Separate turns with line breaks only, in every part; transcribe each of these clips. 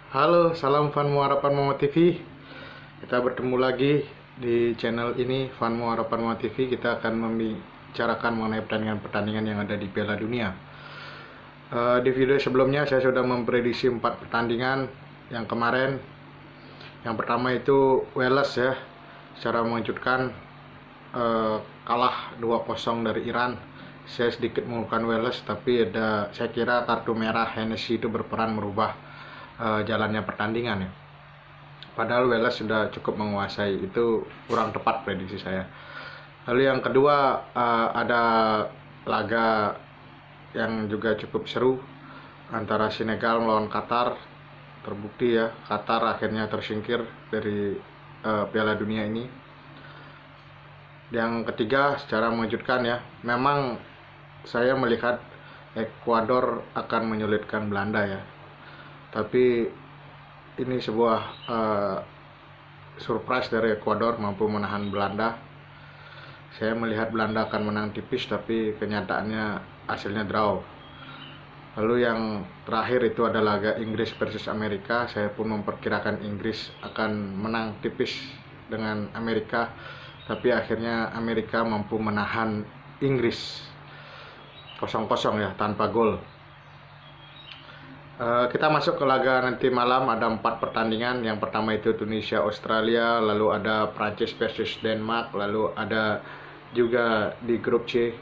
Halo, salam Fan Muara Panmama TV. Kita bertemu lagi di channel ini Fan Muara Panmama TV. Kita akan membicarakan mengenai pertandingan-pertandingan yang ada di Piala Dunia. Di video sebelumnya saya sudah memprediksi 4 pertandingan yang kemarin. Yang pertama itu Wales ya, secara mengejutkan kalah 2-0 dari Iran. Saya sedikit mengeluhkan Wales, tapi saya kira kartu merah Hennessy itu berperan merubah jalannya pertandingan ya. Padahal Wales sudah cukup menguasai, itu kurang tepat prediksi saya. Lalu yang kedua ada laga yang juga cukup seru antara Senegal melawan Qatar. Terbukti ya, Qatar akhirnya tersingkir dari Piala Dunia ini. Yang ketiga secara mengejutkan ya, memang saya melihat Ekuador akan menyulitkan Belanda ya. Tapi ini sebuah surprise dari Ekuador mampu menahan Belanda. Saya melihat Belanda akan menang tipis, tapi kenyataannya hasilnya draw. Lalu yang terakhir itu adalah laga Inggris versus Amerika. Saya pun memperkirakan Inggris akan menang tipis dengan Amerika, tapi akhirnya Amerika mampu menahan Inggris 0-0 ya, tanpa gol. Kita masuk ke laga nanti malam. Ada 4 pertandingan. Yang pertama itu Tunisia Australia, lalu ada Prancis versus Denmark, lalu ada juga di grup C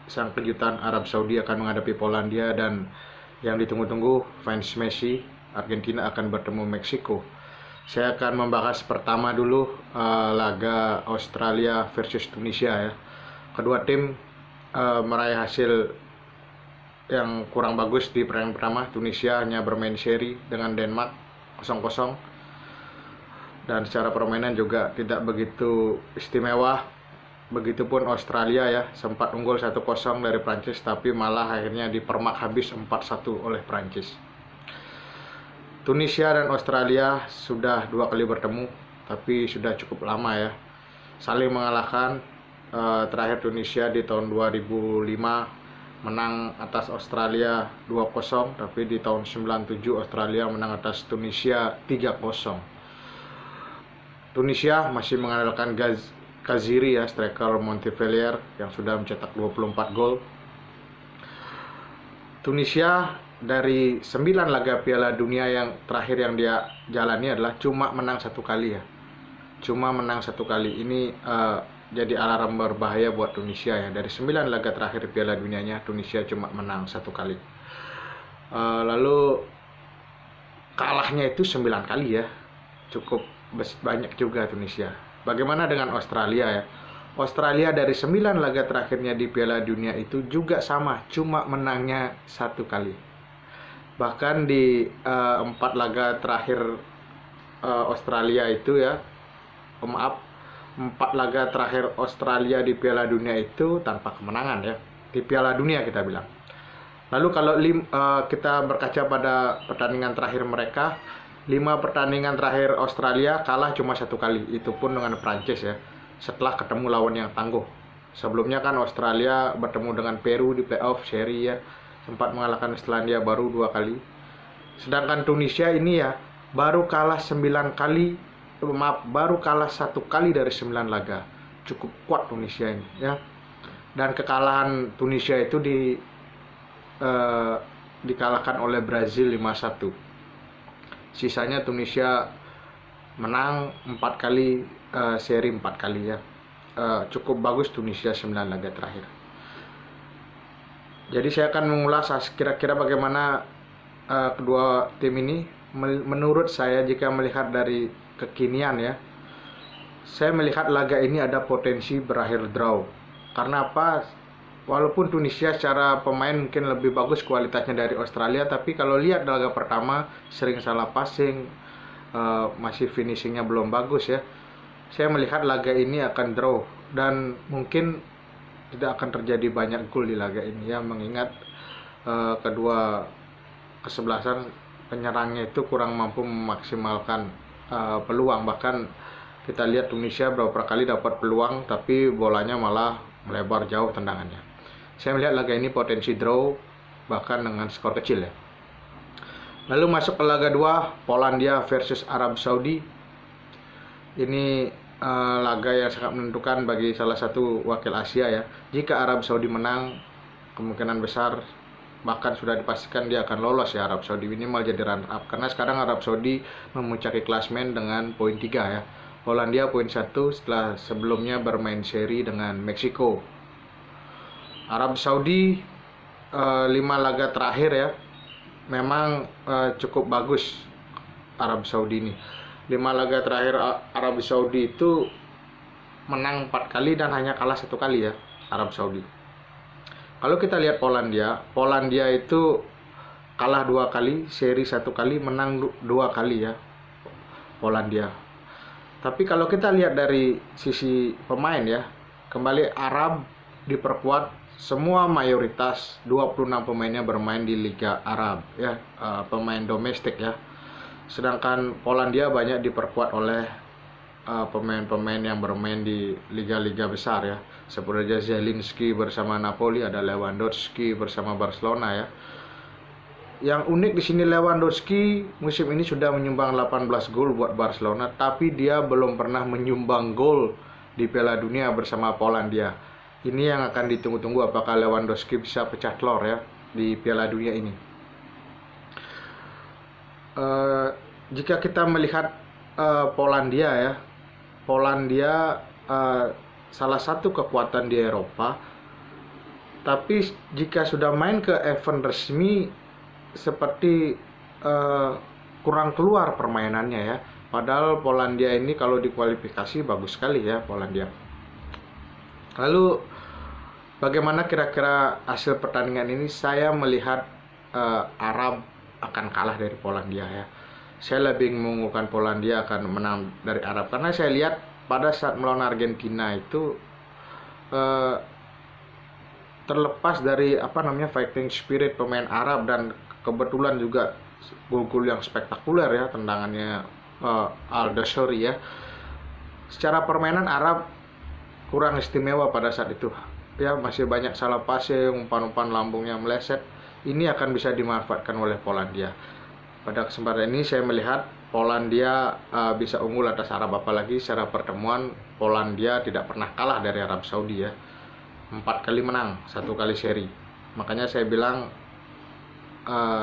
sang kejutan Arab Saudi akan menghadapi Polandia, dan yang ditunggu-tunggu fans Messi, Argentina akan bertemu Meksiko. Saya akan membahas pertama dulu laga Australia versus Tunisia ya. Kedua tim meraih hasil yang kurang bagus di pertandingan pertama. Tunisia hanya bermain seri dengan Denmark 0-0, dan secara permainan juga tidak begitu istimewa. Begitupun Australia ya, sempat unggul 1-0 dari Prancis, tapi malah akhirnya dipermak habis 4-1 oleh Prancis. Tunisia dan Australia sudah 2 kali bertemu, tapi sudah cukup lama ya, saling mengalahkan. Terakhir Tunisia di tahun 2005 menang atas Australia 2-0, tapi di tahun 97 Australia menang atas Tunisia 3-0. Tunisia masih mengandalkan Kaziri ya, striker Montpellier yang sudah mencetak 24 gol. Tunisia dari 9 laga Piala Dunia yang terakhir yang dia jalani adalah cuma menang 1 kali ya. Cuma menang 1 kali. Ini jadi alarm berbahaya buat Tunisia ya. Dari 9 laga terakhir Piala Dunianya, Tunisia cuma menang 1 kali. Lalu kalahnya itu 9 kali ya. Cukup banyak juga Tunisia. Bagaimana dengan Australia ya? Australia dari 9 laga terakhirnya di Piala Dunia itu juga sama, cuma menangnya 1 kali. Bahkan di 4 laga terakhir Australia itu ya, 4 laga terakhir Australia di Piala Dunia itu tanpa kemenangan ya. Di Piala Dunia kita bilang. Lalu kalau kita berkaca pada pertandingan terakhir mereka, 5 pertandingan terakhir Australia kalah cuma 1 kali. Itu pun dengan Prancis ya, setelah ketemu lawan yang tangguh. Sebelumnya kan Australia bertemu dengan Peru di playoff seri ya, sempat mengalahkan Selandia Baru 2 kali. Sedangkan Tunisia ini ya baru kalah 9 kali. Baru kalah 1 kali dari 9 laga. Cukup kuat Tunisia ini ya. Dan kekalahan Tunisia itu dikalahkan oleh Brazil 5-1. Sisanya Tunisia menang 4 kali, seri 4 kali ya. Cukup bagus Tunisia 9 laga terakhir. Jadi saya akan mengulas kira-kira bagaimana kedua tim ini. Menurut saya, jika melihat dari kekinian ya, saya melihat laga ini ada potensi berakhir draw. Karena apa? Walaupun Tunisia secara pemain mungkin lebih bagus kualitasnya dari Australia, tapi kalau lihat laga pertama sering salah passing, masih finishingnya belum bagus ya. Saya melihat laga ini akan draw, dan mungkin tidak akan terjadi banyak gol di laga ini ya, mengingat kedua kesebelasan penyerangnya itu kurang mampu memaksimalkan peluang. Bahkan kita lihat Tunisia beberapa kali dapat peluang, tapi bolanya malah melebar jauh tendangannya. Saya melihat laga ini potensi draw, bahkan dengan skor kecil ya. Lalu masuk ke laga 2, Polandia versus Arab Saudi. Ini laga yang sangat menentukan bagi salah satu wakil Asia ya. Jika Arab Saudi menang, kemungkinan besar bahkan sudah dipastikan dia akan lolos ya, Arab Saudi minimal jadi runner up, karena sekarang Arab Saudi memuncaki klasmen dengan poin 3 ya. Polandia poin 1 setelah sebelumnya bermain seri dengan Meksiko. Arab Saudi 5 laga terakhir ya, memang cukup bagus Arab Saudi ini. 5 laga terakhir Arab Saudi itu menang 4 kali dan hanya kalah 1 kali ya, Arab Saudi. Kalau kita lihat Polandia itu kalah 2 kali, seri 1 kali, menang 2 kali ya, Polandia. Tapi kalau kita lihat dari sisi pemain ya, kembali Arab diperkuat, semua mayoritas 26 pemainnya bermain di Liga Arab ya, pemain domestik ya. Sedangkan Polandia banyak diperkuat oleh pemain-pemain yang bermain di liga-liga besar ya, seperti Zelinski bersama Napoli, ada Lewandowski bersama Barcelona ya. Yang unik di sini, Lewandowski musim ini sudah menyumbang 18 gol buat Barcelona, tapi dia belum pernah menyumbang gol di Piala Dunia bersama Polandia. Ini yang akan ditunggu-tunggu, apakah Lewandowski bisa pecah telur ya di Piala Dunia ini. Jika kita melihat Polandia ya, Polandia salah satu kekuatan di Eropa, tapi jika sudah main ke event resmi seperti kurang keluar permainannya ya. Padahal Polandia ini kalau di kualifikasi bagus sekali ya Polandia. Lalu bagaimana kira-kira hasil pertandingan ini? Saya melihat Arab akan kalah dari Polandia ya. Saya lebih mengunggulkan Polandia akan menang dari Arab, karena saya lihat pada saat melawan Argentina itu terlepas dari fighting spirit pemain Arab, dan kebetulan juga gol-gol yang spektakuler ya, tendangannya Al-Dashori ya. Secara permainan Arab kurang istimewa pada saat itu ya, masih banyak salah passing, umpan-umpan lambungnya meleset. Ini akan bisa dimanfaatkan oleh Polandia. Pada kesempatan ini saya melihat Polandia bisa unggul atas Arab, apalagi secara pertemuan Polandia tidak pernah kalah dari Arab Saudi ya. 4 kali menang, 1 kali seri. Makanya saya bilang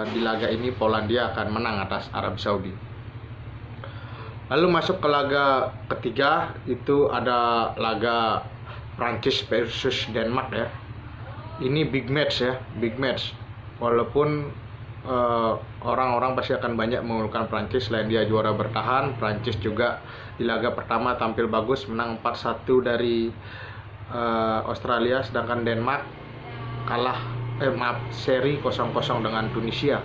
di laga ini Polandia akan menang atas Arab Saudi. Lalu masuk ke laga ketiga, itu ada laga Prancis versus Denmark ya. Ini big match ya, big match. Walaupun orang-orang pasti akan banyak mengunggulkan Prancis, selain dia juara bertahan, Prancis juga di laga pertama tampil bagus, menang 4-1 dari Australia, sedangkan Denmark kalah seri 0-0 dengan Tunisia.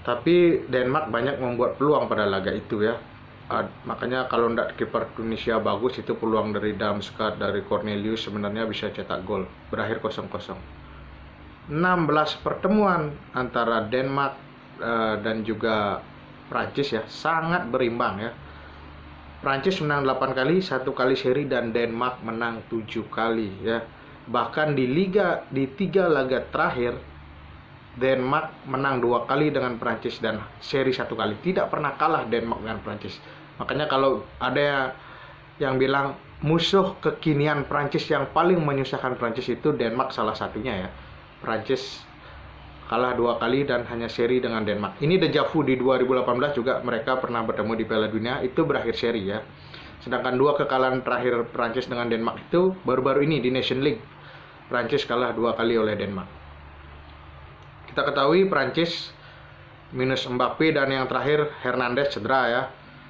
Tapi Denmark banyak membuat peluang pada laga itu ya. Makanya kalau tidak kiper Tunisia bagus, itu peluang dari Damsgaard, dari Cornelius sebenarnya bisa cetak gol. Berakhir 0-0. 16 pertemuan antara Denmark dan juga Prancis ya, sangat berimbang ya. Prancis menang 8 kali, 1 kali seri, dan Denmark menang 7 kali ya. Bahkan di 3 laga terakhir Denmark menang 2 kali dengan Prancis dan seri 1 kali. Tidak pernah kalah Denmark dengan Prancis. Makanya kalau ada yang bilang musuh kekinian Prancis yang paling menyusahkan Prancis itu Denmark, salah satunya ya. Prancis kalah 2 kali dan hanya seri dengan Denmark. Ini deja vu, di 2018 juga mereka pernah bertemu di Piala Dunia, itu berakhir seri ya. Sedangkan 2 kekalahan terakhir Prancis dengan Denmark itu baru-baru ini di Nation League. Prancis kalah 2 kali oleh Denmark. Kita ketahui Prancis minus Mbappe dan yang terakhir Hernandez cedera ya.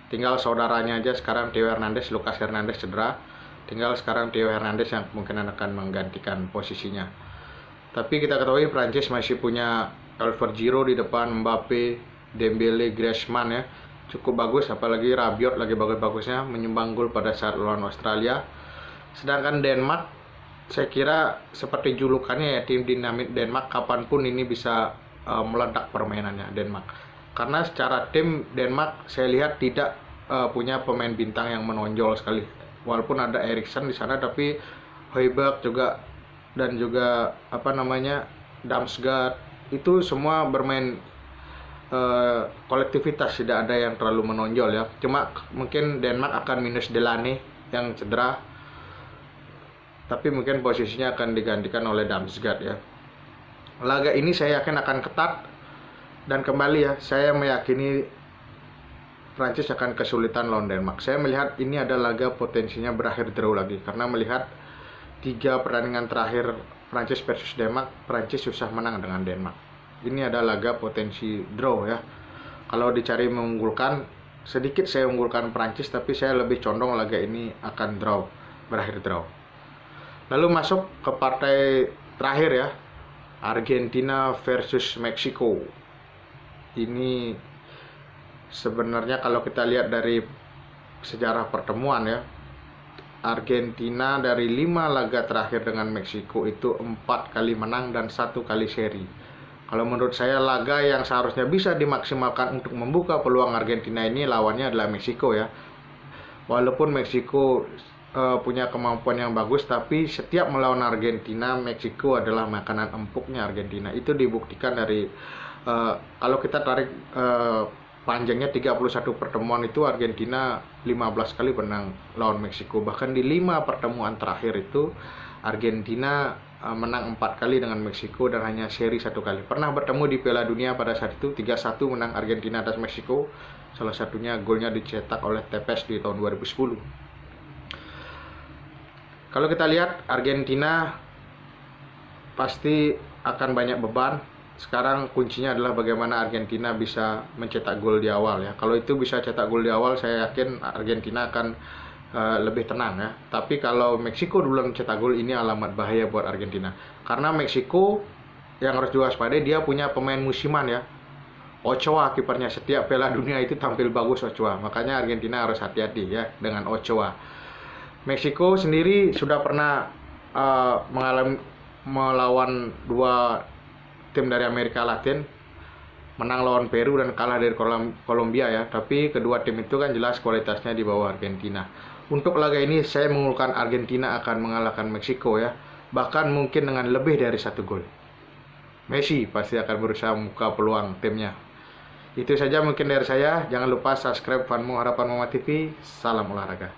Tinggal saudaranya aja sekarang, Theo Hernandez, Lucas Hernandez cedera. Tinggal sekarang Theo Hernandez yang kemungkinan akan menggantikan posisinya. Tapi kita ketahui Prancis masih punya Oliver Giroud di depan, Mbappe, Dembele, Griezmann ya. Cukup bagus, apalagi Rabiot lagi bagus-bagusnya menyumbang gol pada saat lawan Australia. Sedangkan Denmark, saya kira seperti julukannya ya, tim dinamit Denmark, kapanpun ini bisa meledak permainannya Denmark. Karena secara tim Denmark saya lihat tidak punya pemain bintang yang menonjol sekali. Walaupun ada Eriksen di sana, tapi Højbjerg juga dan juga Damsgaard itu semua bermain kolektivitas, tidak ada yang terlalu menonjol ya. Cuma mungkin Denmark akan minus Delaney yang cedera, tapi mungkin posisinya akan digantikan oleh Damsgaard ya. Laga ini saya yakin akan ketat, dan kembali ya, saya meyakini Prancis akan kesulitan lawan Denmark. Saya melihat ini ada laga potensinya berakhir draw lagi, karena melihat 3 pertandingan terakhir Prancis versus Denmark, Prancis susah menang dengan Denmark. Ini ada laga potensi draw ya. Kalau dicari mengunggulkan, sedikit saya unggulkan Prancis, tapi saya lebih condong laga ini akan draw, berakhir draw. Lalu masuk ke partai terakhir ya, Argentina versus Meksiko. Ini sebenarnya kalau kita lihat dari sejarah pertemuan ya, Argentina dari 5 laga terakhir dengan Meksiko itu 4 kali menang dan 1 kali seri. Kalau menurut saya laga yang seharusnya bisa dimaksimalkan untuk membuka peluang Argentina ini lawannya adalah Meksiko ya. Walaupun Meksiko punya kemampuan yang bagus, tapi setiap melawan Argentina, Meksiko adalah makanan empuknya Argentina. Itu dibuktikan dari kalau kita tarik panjangnya 31 pertemuan itu, Argentina 15 kali menang lawan Meksiko. Bahkan di 5 pertemuan terakhir itu Argentina menang 4 kali dengan Meksiko dan hanya seri 1 kali. Pernah bertemu di Piala Dunia pada saat itu 3-1 menang Argentina atas Meksiko. Salah satunya golnya dicetak oleh Tevez di tahun 2010. Kalau kita lihat Argentina pasti akan banyak beban. Sekarang kuncinya adalah bagaimana Argentina bisa mencetak gol di awal ya. Kalau itu bisa cetak gol di awal, saya yakin Argentina akan lebih tenang ya. Tapi kalau Meksiko duluan mencetak gol, ini alamat bahaya buat Argentina. Karena Meksiko yang harus diwaspadai, dia punya pemain musiman ya. Ochoa kipernya, setiap Piala Dunia itu tampil bagus Ochoa. Makanya Argentina harus hati-hati ya dengan Ochoa. Meksiko sendiri sudah pernah melawan 2 tim dari Amerika Latin, menang lawan Peru dan kalah dari Kolombia ya. Tapi kedua tim itu kan jelas kualitasnya di bawah Argentina. Untuk laga ini saya mengunggulkan Argentina akan mengalahkan Meksiko ya, bahkan mungkin dengan lebih dari 1 gol. Messi pasti akan berusaha membuka peluang timnya. Itu saja mungkin dari saya. Jangan lupa subscribe Fanmu Harapan Mama TV. Salam olahraga.